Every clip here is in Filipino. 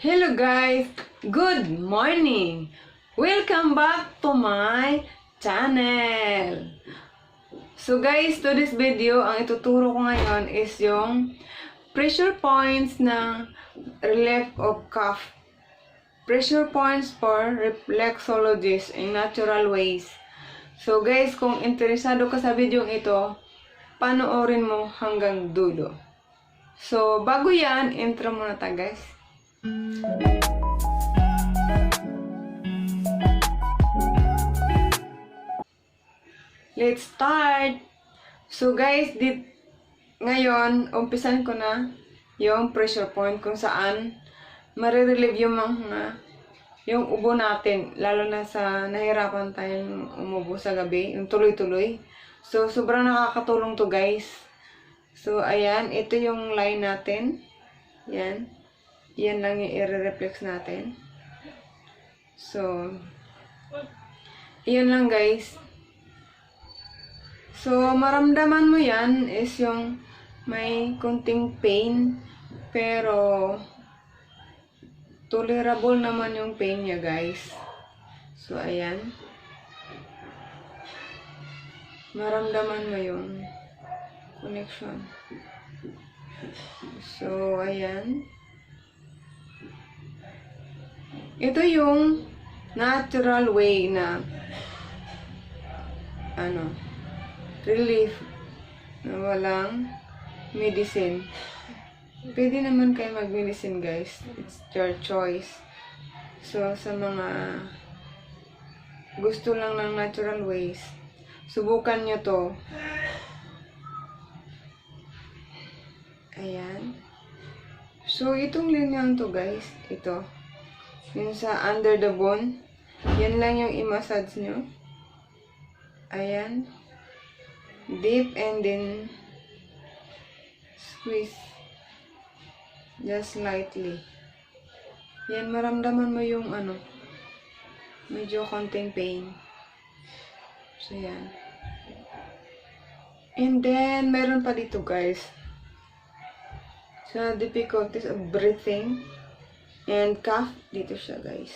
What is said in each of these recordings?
Hello guys! Good morning! Welcome back to my channel! So guys, to this video, ang ituturo ko ngayon is yung pressure points ng relief of cough. Pressure points for reflexologists in natural ways. So guys, kung interesado ka sa video ito, panoorin mo hanggang dulo. So, bago yan, intro muna ta guys. Let's start! So guys, ngayon, umpisan ko na yung pressure point kung saan marirelieve yung ubo natin, lalo na sa nahirapan tayong umubo sa gabi, yung tuloy-tuloy. So, sobrang nakakatulong to guys. So, ayan, ito yung line natin. Yan. Yan lang yung i-reflex natin. So, yan lang guys. So, maramdaman mo yan is yung may kunting pain, pero tolerable naman yung pain niya guys. So, ayan. Maramdaman mo yung connection. So, ayan. Ito yung natural way na relief na walang medicine. Pwede naman kayo mag-medicine guys. It's your choice. So, sa mga gusto lang ng natural ways, subukan nyo to. Ayan. So, itong linyang to guys, ito. Yung sa under the bone, yan lang yung i-massage nyo. Ayan. Deep and then squeeze. Just lightly. Yan, maramdaman mo yung medyo konting pain. So, yan. And then, meron pa dito guys. Sa difficulties of breathing and cough, dito siya guys.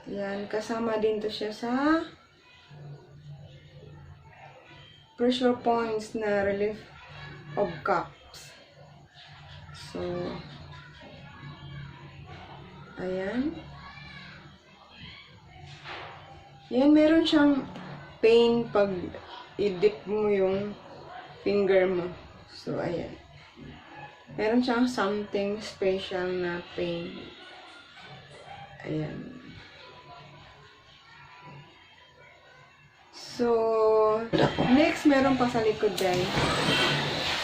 Yan, kasama din to siya sa pressure points na relief of coughs. So, ayan. Yan, meron siyang pain pag i-dip mo yung finger mo. So, ayan. Meron siyang something special na pain. Ayan. So, next, meron pa sa likod guys.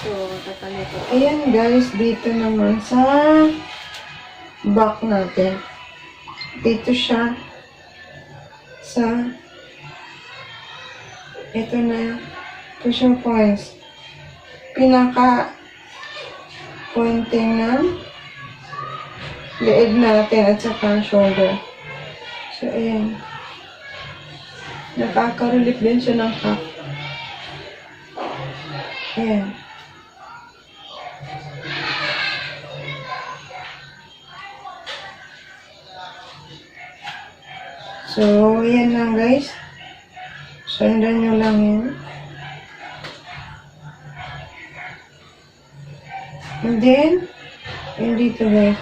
So, tatalikod. Ayan guys, dito naman sa back natin. Dito siya sa ito na pressure points. Pinaka pointing ng leeg natin at saka shoulder. So, ayan. Nakaka-relief din siya ng cough. Ayan. So, ayan lang guys. Sundan nyo lang yun. And then, yun dito guys.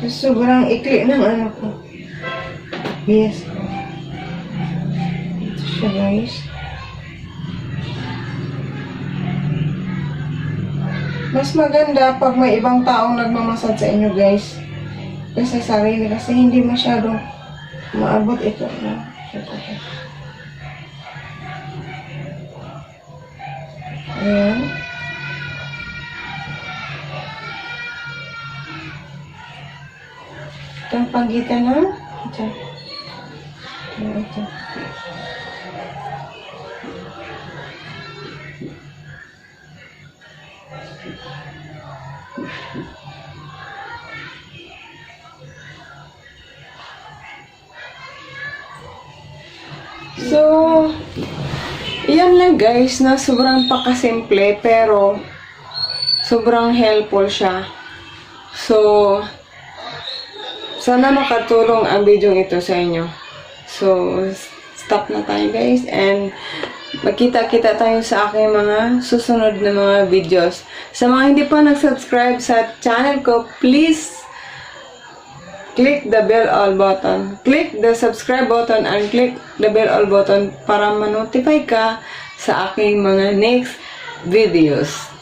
So, sobrang ikli ng ko. Yes. Ito siya guys. Mas maganda pag may ibang taong nagmamasad sa inyo guys. Kasi sarili, kasi hindi masyadong maabot ito. Ayan. Itong pagitan na ito. Ito. So, yan lang guys, na sobrang pakasimple pero sobrang helpful siya. So, sana makatulong ang video ito sa inyo. So, stop na tayo guys and magkita-kita tayo sa aking mga susunod na mga videos. Sa mga hindi pa nag-subscribe sa channel ko, please click the bell all button. Click the subscribe button and click the bell all button para ma-notify ka sa aking mga next videos.